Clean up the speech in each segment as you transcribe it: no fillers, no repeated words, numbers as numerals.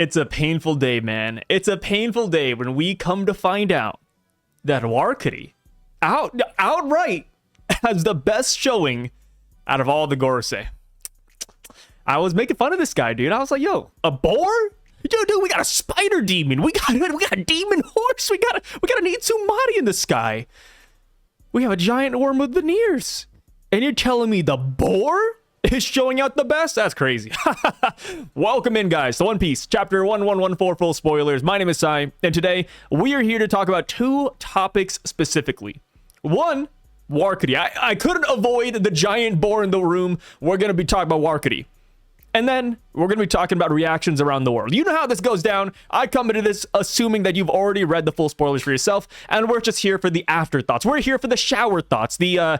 It's a painful day, man. It's a painful day when we come to find out that Warcry outright has the best showing out of all the Gorosei. I was making fun of this guy, dude. I was like, yo, a boar? Dude, we got a spider demon. We got a demon horse. We got an Itsumari in the sky. We have a giant worm with veneers. And you're telling me the boar is showing out the best? That's crazy. Welcome in, guys, to One Piece, chapter 1114, full spoilers. My name is Sai, and today we are here to talk about two topics specifically. One, Warcry. I couldn't avoid the giant boar in the room. We're going to be talking about Warcry. And then we're going to be talking about reactions around the world. You know how this goes down. I come into this assuming that you've already read the full spoilers for yourself, and we're just here for the afterthoughts. We're here for the shower thoughts, the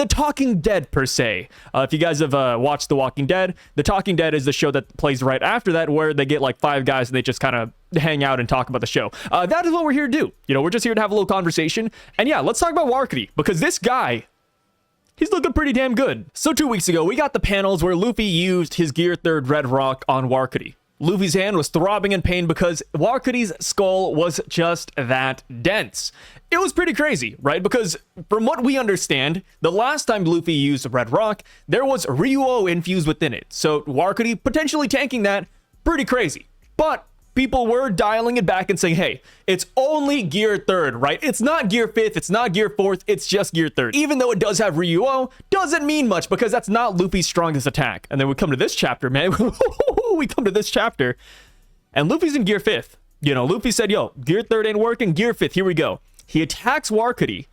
Talking Dead, per se. If you guys have watched The Walking Dead, The Talking Dead is the show that plays right after that, where they get like 5 guys and they just kind of hang out and talk about the show. That is what we're here to do. You know, we're just here to have a little conversation. And yeah, let's talk about Warcry, because this guy, he's looking pretty damn good. So 2 weeks ago, we got the panels where Luffy used his Gear 3rd Red Rock on Warcry. Luffy's hand was throbbing in pain because Warcry's skull was just that dense. It was pretty crazy, right? Because from what we understand, the last time Luffy used Red Rock, there was Ryuo infused within it. So Warcry potentially tanking that, pretty crazy. But people were dialing it back and saying, hey, it's only Gear 3rd, right? It's not Gear 5th, it's not Gear 4th, it's just Gear 3rd. Even though it does have Ryuo, doesn't mean much because that's not Luffy's strongest attack. And then we come to this chapter, man. We come to this chapter, and Luffy's in Gear 5th. You know, Luffy said, yo, Gear 3rd ain't working, Gear 5th, here we go. He attacks Warcry,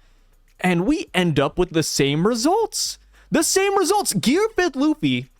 and we end up with the same results. The same results. Gear 5th Luffy,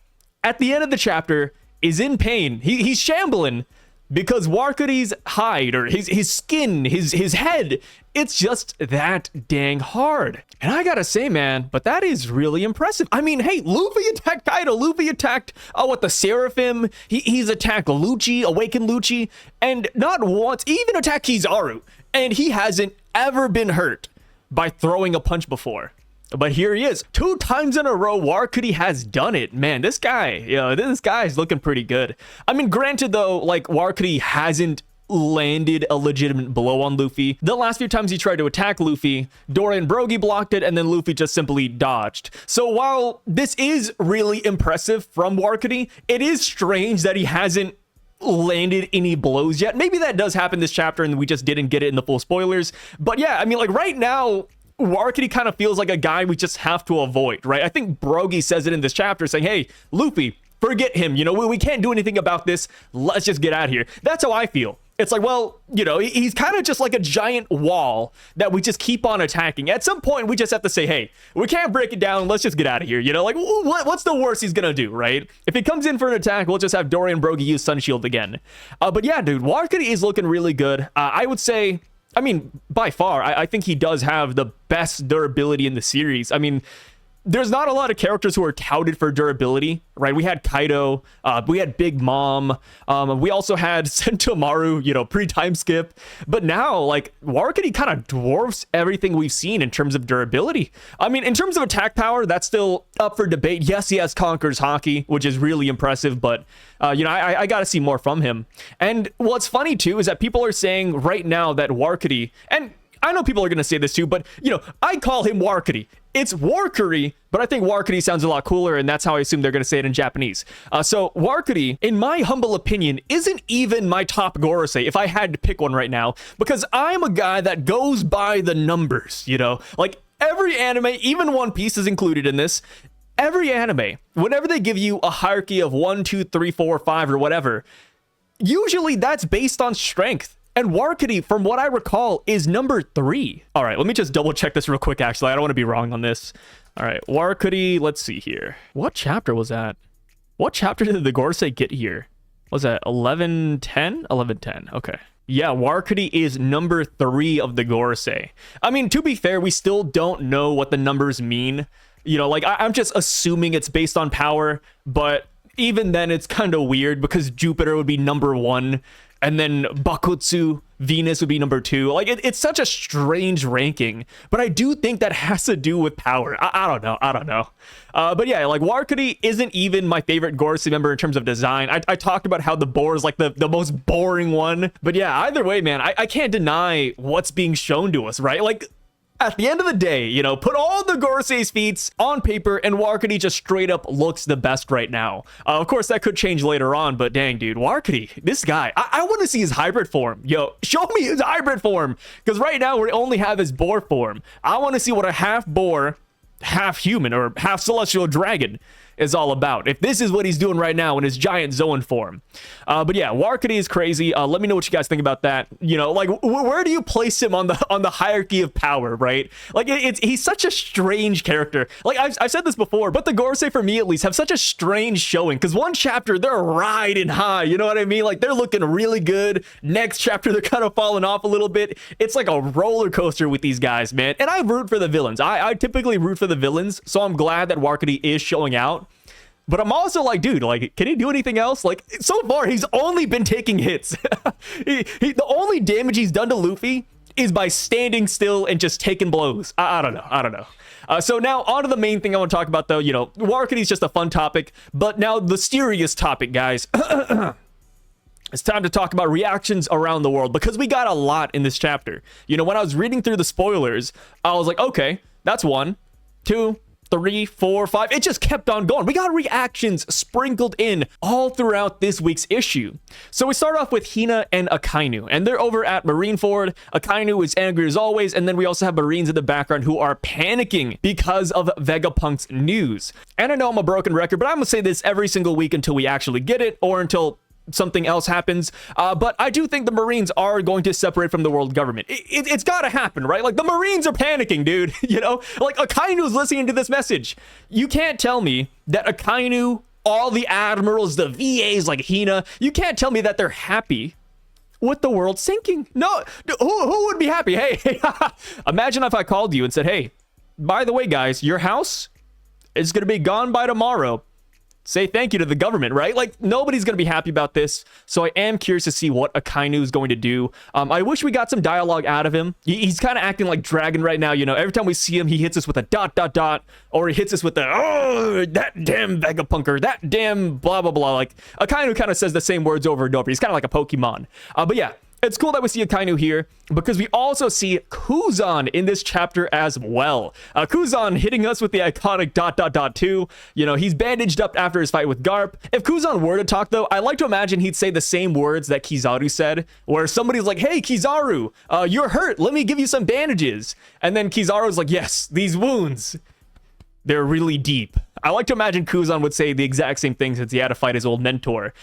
at the end of the chapter, is in pain. He's shambling, because Warcry's hide, or his skin, his head, it's just that dang hard. And I gotta say, man, but that is really impressive. I mean, hey, Luffy attacked Kaido. Luffy attacked, the Seraphim. He's attacked Lucci, Awakened Lucci, and not once, he even attacked Kizaru. And he hasn't ever been hurt by throwing a punch before. But here he is. 2 times in a row, Warcry has done it. Man, this guy, this guy is looking pretty good. I mean, granted, though, like, Warcry hasn't landed a legitimate blow on Luffy. The last few times he tried to attack Luffy, Dorian Brogy blocked it, and then Luffy just simply dodged. So while this is really impressive from Warcry, it is strange that he hasn't landed any blows yet. Maybe that does happen this chapter and we just didn't get it in the full spoilers. But yeah, I mean, like, right now, Warcry kind of feels like a guy we just have to avoid, right? I think Brogy says it in this chapter, saying, hey, Luffy, forget him. You know, we can't do anything about this. Let's just get out of here. That's how I feel. It's like, well, you know, he's kind of just like a giant wall that we just keep on attacking. At some point, we just have to say, hey, we can't break it down. Let's just get out of here. You know, like, what's the worst he's going to do, right? If he comes in for an attack, we'll just have Dorian Brogy use Sun Shield again. But yeah, dude, Warcry is looking really good. I would say, I mean, by far, I think he does have the best durability in the series. I mean, there's not a lot of characters who are touted for durability, right? We had Kaido, we had Big Mom, we also had Sentomaru, you know, pre-time skip. But now, like, Warcry kind of dwarfs everything we've seen in terms of durability. I mean, in terms of attack power, that's still up for debate. Yes, he has Conqueror's Haki, which is really impressive, but you know, I gotta see more from him. And what's funny too is that people are saying right now that Warcry, and I know people are gonna say this too, but you know, I call him Warcry. It's Warcry, but I think Warcry sounds a lot cooler, and that's how I assume they're gonna say it in Japanese. So Warcry, in my humble opinion, isn't even my top Gorosei if I had to pick one right now, because I'm a guy that goes by the numbers, you know? Like, every anime, even One Piece is included in this, every anime, whenever they give you a hierarchy of 1, 2, 3, 4, 5, or whatever, usually that's based on strength. And Warcry, from what I recall, is number 3. All right, let me just double check this real quick, actually. I don't want to be wrong on this. All right, Warcry, let's see here. What chapter was that? What chapter did the Gorosei get here? Was that 1110? 1110, okay. Yeah, Warcry is number 3 of the Gorosei. I mean, to be fair, we still don't know what the numbers mean. You know, like, I'm just assuming it's based on power, but even then it's kind of weird because Jupiter would be number 1. And then Bakutsu, Venus would be number 2. Like, it's such a strange ranking, but I do think that has to do with power. I don't know. But yeah, like, Warcody isn't even my favorite Gorosei member in terms of design. I talked about how the boar is like the most boring one. But yeah, either way, man, I can't deny what's being shown to us, right? Like, at the end of the day, you know, put all the Gorosei's feats on paper, and Warcody just straight up looks the best right now. Of course, that could change later on, but dang, dude, Warcody, this guy, I want to see his hybrid form. Yo, show me his hybrid form, because right now we only have his boar form. I want to see what a half boar, half human, or half celestial dragon is all about, if this is what he's doing right now in his giant Zoan form. But yeah, Warcody is crazy. Let me know what you guys think about that. You know, like, where do you place him on the hierarchy of power, right? Like, he's such a strange character. Like, I've said this before, but the Gorosei, for me at least, have such a strange showing, because one chapter they're riding high, you know what I mean? Like, they're looking really good. Next chapter they're kind of falling off a little bit. It's like a roller coaster with these guys, man. And I root for the villains. I typically root for the villains, so I'm glad that Warcody is showing out. But I'm also like, dude, like, can he do anything else? Like, so far, he's only been taking hits. The only damage he's done to Luffy is by standing still and just taking blows. I don't know. So now on to the main thing I want to talk about, though. You know, Warcody's just a fun topic. But now the serious topic, guys. It's time to talk about reactions around the world, because we got a lot in this chapter. You know, when I was reading through the spoilers, I was like, okay, that's 1, 2, 3, 4, 5. It just kept on going. We got reactions sprinkled in all throughout this week's issue. So we start off with Hina and Akainu, and they're over at Marineford. Akainu is angry as always, and then we also have Marines in the background who are panicking because of Vegapunk's news. And I know I'm a broken record, but I'm gonna say this every single week until we actually get it, or until something else happens. But I do think the Marines are going to separate from the world government. It's got to happen, right? Like, the Marines are panicking, dude. You know, like, Akainu's listening to this message. You can't tell me that Akainu, all the admirals, the VAs like Hina, you can't tell me that they're happy with the world sinking. No, who would be happy? Hey, imagine if I called you and said, hey, by the way, guys, your house is going to be gone by tomorrow. Say thank you to the government, right? Like, nobody's going to be happy about this. So I am curious to see what Akainu is going to do. I wish we got some dialogue out of him. He's kind of acting like Dragon right now. You know, every time we see him, he hits us with a ... or he hits us with the, oh, that damn Vegapunker, that damn blah, blah, blah. Like, Akainu kind of says the same words over and over. He's kind of like a Pokemon. But yeah, it's cool that we see Akainu here, because we also see Kuzan in this chapter as well. Kuzan hitting us with the iconic ... 2. You know, he's bandaged up after his fight with Garp. If Kuzan were to talk, though, I like to imagine he'd say the same words that Kizaru said, where somebody's like, hey, Kizaru, you're hurt. Let me give you some bandages. And then Kizaru's like, yes, these wounds, they're really deep. I like to imagine Kuzan would say the exact same thing, since he had to fight his old mentor.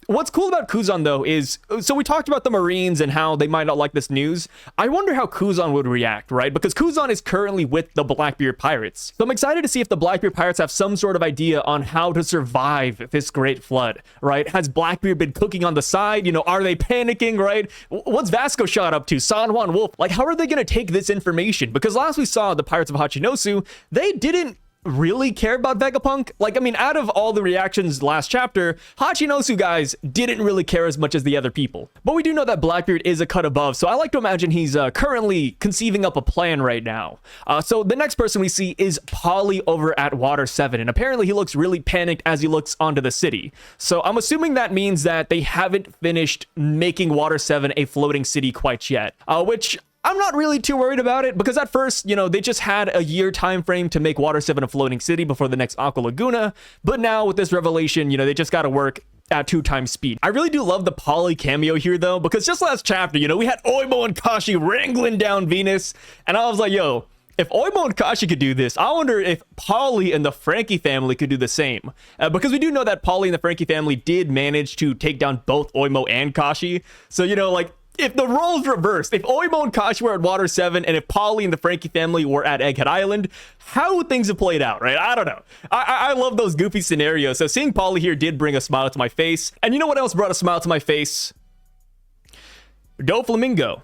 What's cool about Kuzan, though, is, so we talked about the Marines and how they might not like this news. I wonder how Kuzan would react, right? Because Kuzan is currently with the Blackbeard Pirates. So I'm excited to see if the Blackbeard Pirates have some sort of idea on how to survive this great flood, right? Has Blackbeard been cooking on the side? You know, are they panicking, right? What's Vasco shot up to? San Juan Wolf? Like, how are they going to take this information? Because last we saw the Pirates of Hachinosu, they didn't really care about Vegapunk. Like, I mean, out of all the reactions last chapter, Hachinosu guys didn't really care as much as the other people. But we do know that Blackbeard is a cut above, so I like to imagine he's currently conceiving up a plan right now. So the next person we see is Polly over at Water 7, and apparently he looks really panicked as he looks onto the city. So I'm assuming that means that they haven't finished making Water 7 a floating city quite yet, which I'm not really too worried about it, because at first, you know, they just had a year time frame to make Water 7 a floating city before the next Aqua Laguna. But now with this revelation, you know, they just got to work at 2 times speed. I really do love the Polly cameo here, though, because just last chapter, you know, we had Oimo and Kashi wrangling down Venus, and I was like, yo, if Oimo and Kashi could do this, I wonder if Polly and the Frankie family could do the same. Because we do know that Polly and the Frankie family did manage to take down both Oimo and Kashi. So, you know, like, if the roles reversed, if Oimo and Kashi were at Water 7, and if Polly and the Frankie family were at Egghead Island, how would things have played out, right? I don't know. I love those goofy scenarios. So seeing Polly here did bring a smile to my face. And you know what else brought a smile to my face? Doflamingo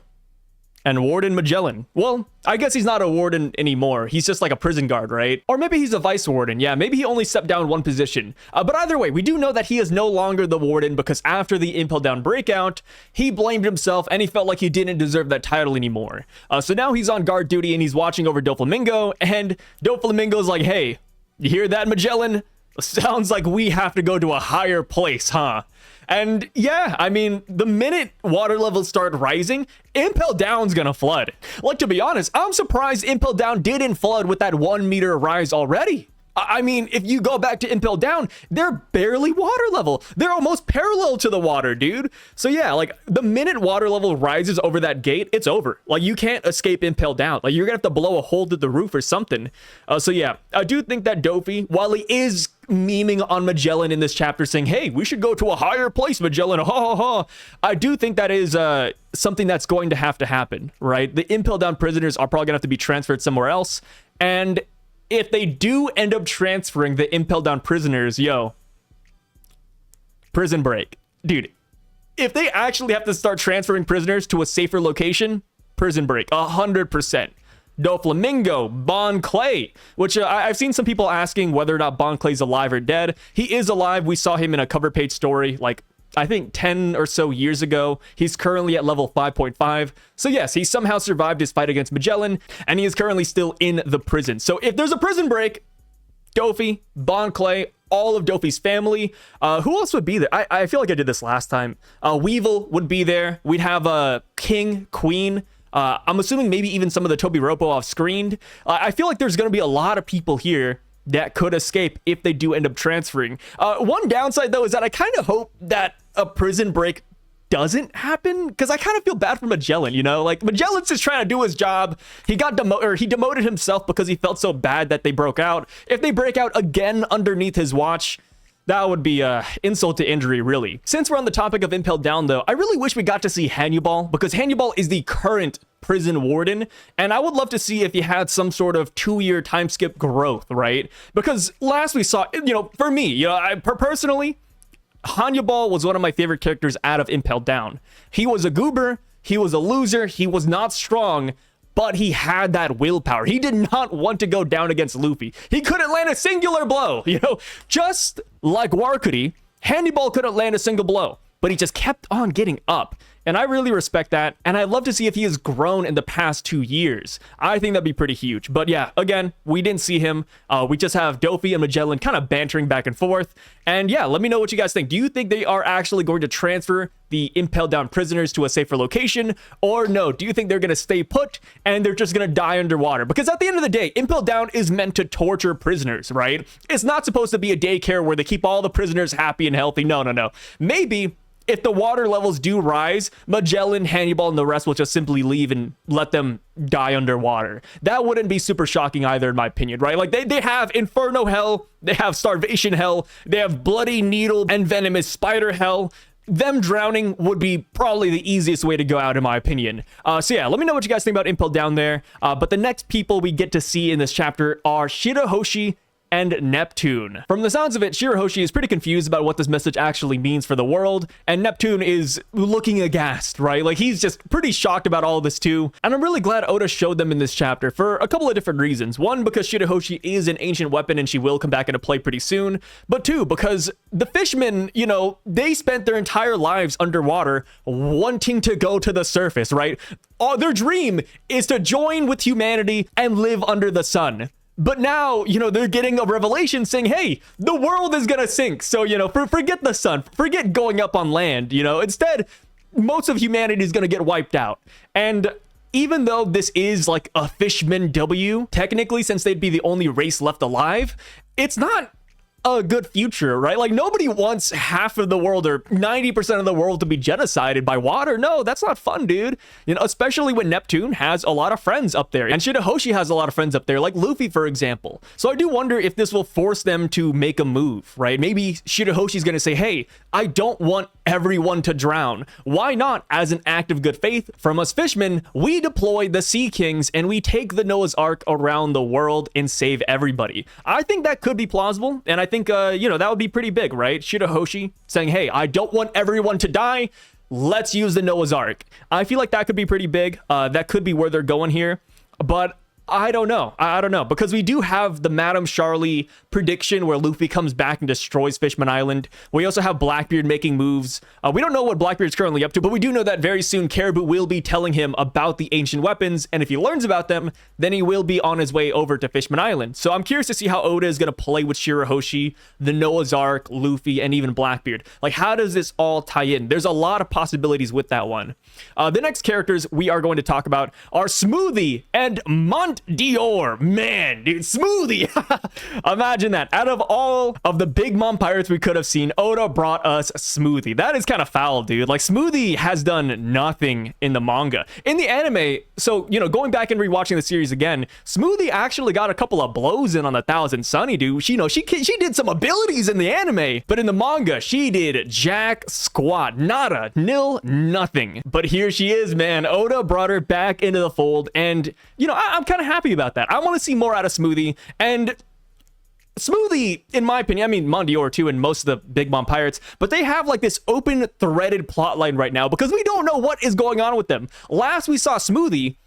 and Warden Magellan. Well, I guess he's not a warden anymore. He's just like a prison guard, right? Or maybe he's a vice warden. Yeah, maybe he only stepped down one position. But either way, we do know that he is no longer the warden because after the Impel Down breakout, he blamed himself and he felt like he didn't deserve that title anymore. So now he's on guard duty and he's watching over Doflamingo, and Doflamingo's like, hey, you hear that, Magellan? Sounds like we have to go to a higher place, huh? And yeah, I mean, the minute water levels start rising, Impel Down's gonna flood. Like, to be honest, I'm surprised Impel Down didn't flood with that 1 meter rise already. I mean, if you go back to Impel Down, they're barely water level. They're almost parallel to the water, dude. So yeah, like the minute water level rises over that gate, it's over. Like you can't escape Impel Down. Like you're gonna have to blow a hole through the roof or something. So yeah, I do think that Dofi, while he is memeing on Magellan in this chapter saying, hey, we should go to a higher place, Magellan, ha ha ha, I do think that is something that's going to have to happen, right? The Impel Down prisoners are probably gonna have to be transferred somewhere else, and if they do end up transferring the Impel Down prisoners, yo, prison break. Dude, if they actually have to start transferring prisoners to a safer location, prison break, 100%. Doflamingo, Bon Clay, which I've seen some people asking whether or not Bon Clay's alive or dead. He is alive. We saw him in a cover page story like I think 10 or so years ago. He's currently at level 5.5. So yes, he somehow survived his fight against Magellan, and he is currently still in the prison. So if there's a prison break, Dofi, Bon Clay, all of Dofi's family. Who else would be there? I feel like I did this last time. Weevil would be there. We'd have King, Queen. I'm assuming maybe even some of the Toby Ropo off screened. I feel like there's going to be a lot of people here that could escape if they do end up transferring. One downside, though, is that I kind of hope that a prison break doesn't happen, because I kind of feel bad for Magellan, you know? Like, Magellan's just trying to do his job. He got he demoted himself because he felt so bad that they broke out. If they break out again underneath his watch, that would be insult to injury, really. Since we're on the topic of Impel Down, though, I really wish we got to see Hannibal, because Hannibal is the current prison warden, and I would love to see if he had some sort of 2-year time skip growth, right? Because last we saw, you know, for me, you know, personally, Hannibal was one of my favorite characters out of Impel Down. He was a goober, he was a loser, he was not strong, but he had that willpower. He did not want to go down against Luffy. He couldn't land a singular blow, you know? Just like Warcudi, Hannibal couldn't land a single blow, but he just kept on getting up. And I really respect that, and I'd love to see if he has grown in the past 2 years. I think that'd be pretty huge. But yeah, again, we didn't see him. We just have Dofi and Magellan kind of bantering back and forth. And yeah, let me know what you guys think. Do you think they are actually going to transfer the Impel Down prisoners to a safer location? Or no, do you think they're going to stay put and they're just going to die underwater? Because at the end of the day, Impel Down is meant to torture prisoners, right? It's not supposed to be a daycare where they keep all the prisoners happy and healthy. No, no, no. Maybe if the water levels do rise, Magellan, Hannibal, and the rest will just simply leave and let them die underwater. That wouldn't be super shocking either, in my opinion, right? Like, they have Inferno Hell, they have Starvation Hell, they have Bloody Needle and Venomous Spider Hell. Them drowning would be probably the easiest way to go out, in my opinion. So yeah, let me know what you guys think about Impel Down there. But the next people we get to see in this chapter are Shirahoshi and Neptune. From the sounds of it, Shirahoshi is pretty confused about what this message actually means for the world, and Neptune is looking aghast, right? Like, he's just pretty shocked about all of this too, and I'm really glad Oda showed them in this chapter for a couple of different reasons. One, because Shirahoshi is an ancient weapon and she will come back into play pretty soon, but two, because the fishmen, you know, they spent their entire lives underwater wanting to go to the surface, right? Their dream is to join with humanity and live under the sun. But now, you know, they're getting a revelation saying, hey, the world is gonna sink. So, you know, forget the sun, forget going up on land, you know, instead, most of humanity is gonna get wiped out. And even though this is like a Fishman W, technically, since they'd be the only race left alive, it's not a good future, right? Like, nobody wants half of the world or 90% of the world to be genocided by water. No, that's not fun, dude. You know, especially when Neptune has a lot of friends up there, and Shirahoshi has a lot of friends up there, like Luffy, for example. So I do wonder if this will force them to make a move, right? Maybe Shirahoshi's gonna say, hey, I don't want everyone to drown. Why not, as an act of good faith from us fishmen, we deploy the Sea Kings and we take the Noah's Ark around the world and save everybody? I think that could be plausible, and I think, you know, that would be pretty big, right? Shirahoshi saying, hey, I don't want everyone to die. let's use the Noah's Ark. I feel like that could be pretty big. That could be where they're going here. But I don't know. I don't know, because we do have the Madame Charlie prediction where Luffy comes back and destroys Fishman Island. We also have Blackbeard making moves. We don't know what Blackbeard's currently up to, but we do know that very soon Caribou will be telling him about the ancient weapons, and if he learns about them, then he will be on his way over to Fishman Island. So I'm curious to see how Oda is going to play with Shirahoshi, the Noah's Ark, Luffy, and even Blackbeard. Like, how does this all tie in? There's a lot of possibilities with that one. The next characters we are going to talk about are Smoothie and Mont Dior. Man, dude, Smoothie. Imagine that. Out of all of the Big Mom pirates we could have seen, Oda brought us Smoothie. That is kind of foul, dude. Like, Smoothie has done nothing in the manga. In the anime, so, you know, going back and rewatching the series again, Smoothie actually got a couple of blows in on the Thousand Sunny, dude. She, you know, she did some abilities in the anime, but in the manga, she did jack squat, nada, nil, nothing. But here she is, man. Oda brought her back into the fold, and, you know, I'm kind of happy about that. I want to see more out of Smoothie, and Smoothie, in my opinion, I mean, Mondior too, and most of the Big Mom pirates, but they have like this open threaded plot line right now because we don't know what is going on with them. Last we saw Smoothie,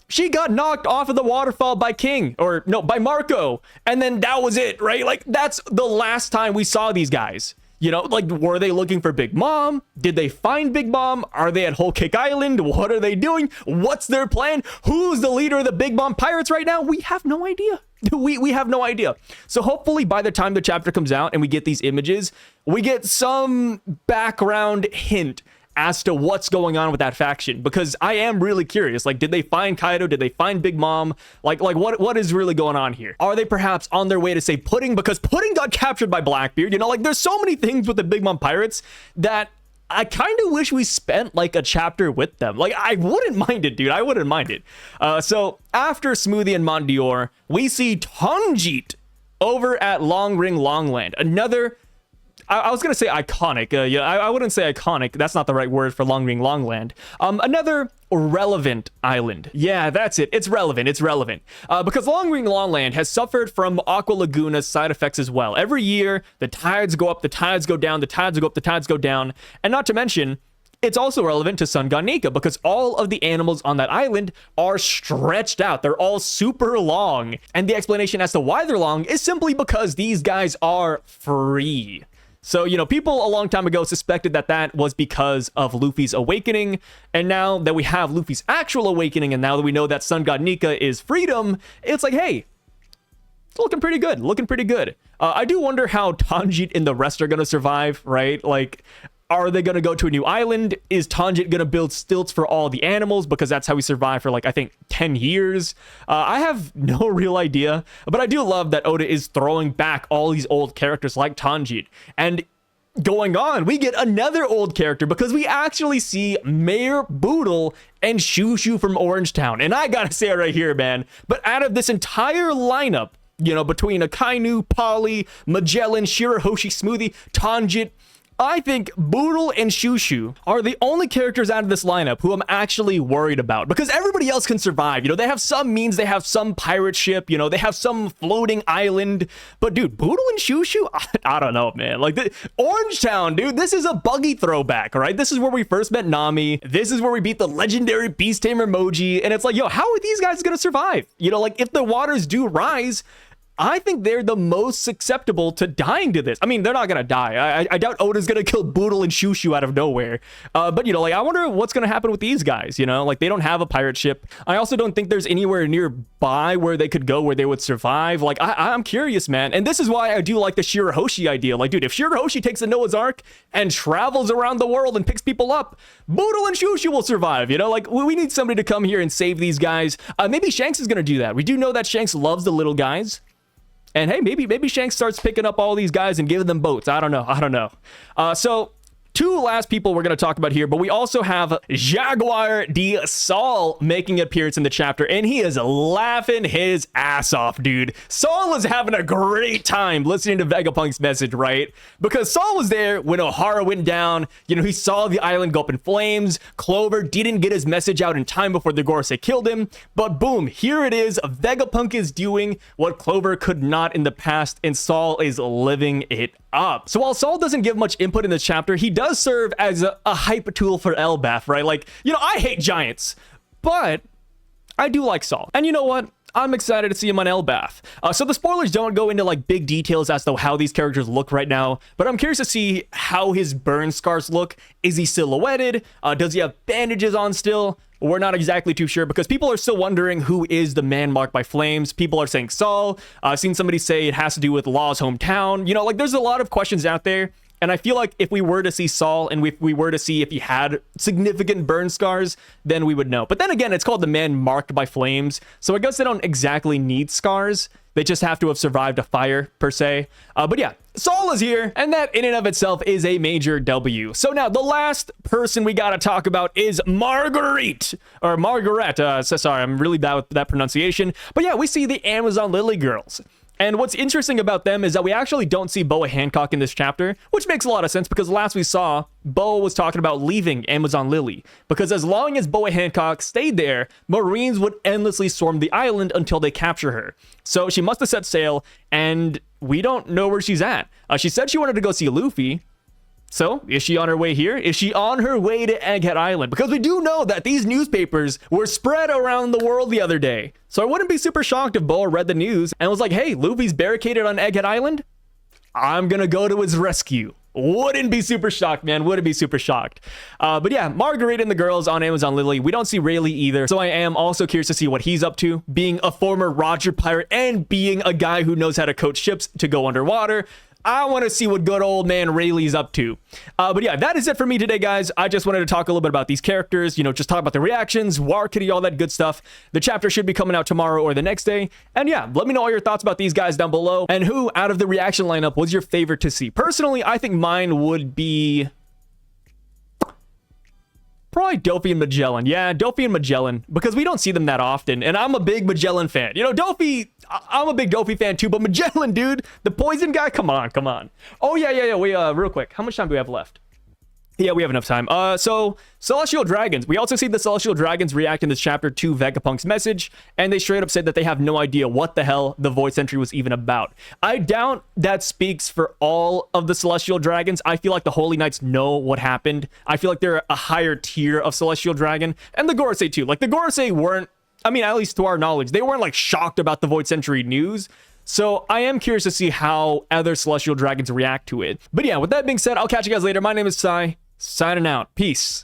she got knocked off of the waterfall by King, or no, by Marco, and then that was it, right? Like, that's the last time we saw these guys. You know, like, were they looking for Big Mom? Did they find Big Mom? Are they at Whole Cake Island? What are they doing? What's their plan? Who's the leader of the Big Mom pirates right now? We have no idea. We have no idea. So hopefully by the time the chapter comes out and we get these images, we get some background hint as to what's going on with that faction, because I am really curious. Like, did they find Kaido? Did they find Big Mom? Like what is really going on here? Are they perhaps on their way to say Pudding, because Pudding got captured by Blackbeard? You know, like, there's so many things with the Big Mom pirates that I kind of wish we spent like a chapter with them. Like, I wouldn't mind it, dude. I wouldn't mind it. So after Smoothie and Mondior, we see Tanjit over at Long Ring Longland. Another, I was going to say iconic. Yeah, I wouldn't say iconic. That's not the right word for Long Ring Longland. Another relevant island. Yeah, that's it. It's relevant. It's relevant. Because Long Ring Longland has suffered from Aqua Laguna's side effects as well. Every year, the tides go up, the tides go down, the tides go up, the tides go down. And not to mention, it's also relevant to Sun God Nika because all of the animals on that island are stretched out. They're all super long. And the explanation as to why they're long is simply because these guys are free. So, you know, people a long time ago suspected that that was because of Luffy's awakening. And now that we have Luffy's actual awakening, and now that we know that Sun God Nika is freedom, it's like, hey, it's looking pretty good. Looking pretty good. I do wonder how Tanjit and the rest are going to survive, right? Like, are they going to go to a new island? Is Tanjit going to build stilts for all the animals? Because that's how we survived for, like, I think 10 years. I have no real idea. But I do love that Oda is throwing back all these old characters like Tanjit. And going on, we get another old character because we actually see Mayor Boodle and Shushu from Orangetown. And I gotta say it right here, man. But out of this entire lineup, you know, between Akainu, Polly, Magellan, Shirahoshi, Smoothie, Tanjit, I think Boodle and Shushu are the only characters out of this lineup who I'm actually worried about, because everybody else can survive. You know, they have some means, they have some pirate ship, you know, they have some floating island. But dude, Boodle and Shushu, I don't know, man. Like, Orangetown, dude, this is a buggy throwback, all right? This is where we first met Nami. This is where we beat the legendary Beast Tamer Moji. And it's like, yo, how are these guys gonna survive? You know, like, if the waters do rise, I think they're the most susceptible to dying to this. I mean, they're not going to die. I doubt Oda's going to kill Boodle and Shushu out of nowhere. But, you know, like, I wonder what's going to happen with these guys, you know? Like, they don't have a pirate ship. I also don't think there's anywhere nearby where they could go where they would survive. Like, I'm curious, man. And this is why I do like the Shirahoshi idea. Like, dude, if Shirahoshi takes the Noah's Ark and travels around the world and picks people up, Boodle and Shushu will survive, you know? Like, we need somebody to come here and save these guys. Maybe Shanks is going to do that. We do know that Shanks loves the little guys. And hey, maybe Shanks starts picking up all these guys and giving them boats. I don't know. So two last people we're going to talk about here, but we also have Jaguar de Saul making an appearance in the chapter, and he is laughing his ass off, dude. Saul is having a great time listening to Vegapunk's message, right? Because Saul was there when Ohara went down. You know, he saw the island go up in flames. Clover didn't get his message out in time before the Gorosei killed him, but boom, here it is. Vegapunk is doing what Clover could not in the past, and Saul is living it up. So while Saul doesn't give much input in this chapter, he does does serve as a hype tool for Elbaf, right? Like, you know, I hate giants, but I do like Saul. And you know what? I'm excited to see him on Elbaf. So the spoilers don't go into like big details as to how these characters look right now, but I'm curious to see how his burn scars look. Is he silhouetted? Does he have bandages on still? We're not exactly too sure because people are still wondering who is the man marked by flames. People are saying Saul. I've seen somebody say it has to do with Law's hometown. You know, like there's a lot of questions out there. And I feel like if we were to see Saul and if we were to see if he had significant burn scars, then we would know. But then again, it's called the man marked by flames. So I guess they don't exactly need scars. They just have to have survived a fire, per se. But yeah, Saul is here, and that in and of itself is a major W. So now, the last person we gotta talk about is Marguerite. Or Margaret. So sorry, I'm really bad with that pronunciation. But yeah, we see the Amazon Lily girls. And what's interesting about them is that we actually don't see Boa Hancock in this chapter, which makes a lot of sense because last we saw, Boa was talking about leaving Amazon Lily. Because as long as Boa Hancock stayed there, Marines would endlessly swarm the island until they capture her. So she must have set sail, and we don't know where she's at. She said she wanted to go see Luffy. So, is she on her way here? Is she on her way to Egghead Island? Because we do know that these newspapers were spread around the world the other day. So I wouldn't be super shocked if Boa read the news and was like, hey, Luffy's barricaded on Egghead Island? I'm gonna go to his rescue. Wouldn't be super shocked, man. Wouldn't be super shocked. But yeah, Marguerite and the girls on Amazon Lily. We don't see Rayleigh either. So I am also curious to see what he's up to. Being a former Roger pirate and being a guy who knows how to coach ships to go underwater, I want to see what good old man Rayleigh's up to. But yeah, that is it for me today, guys. I just wanted to talk a little bit about these characters, you know, just talk about the reactions, War Kitty, all that good stuff. The chapter should be coming out tomorrow or the next day. And yeah, let me know all your thoughts about these guys down below. And who, out of the reaction lineup, was your favorite to see? Personally, I think mine would be probably Dofi and Magellan. Yeah, Dofi and Magellan, because we don't see them that often, and I'm a big Magellan fan. You know, Dofi, I'm a big Dofi fan too, but Magellan, dude, the poison guy, come on, come on. Oh, yeah, wait, real quick, how much time do we have left? Yeah, we have enough time. So, Celestial Dragons. We also see the Celestial Dragons react in this chapter to Vegapunk's message, and they straight up said that they have no idea what the hell the Void Sentry was even about. I doubt that speaks for all of the Celestial Dragons. I feel like the Holy Knights know what happened. I feel like they're a higher tier of Celestial Dragon, and the Gorosei too. Like, the Gorosei weren't, I mean, at least to our knowledge, they weren't, like, shocked about the Void Sentry news. So I am curious to see how other Celestial Dragons react to it. But yeah, with that being said, I'll catch you guys later. My name is Sai. Signing out. Peace.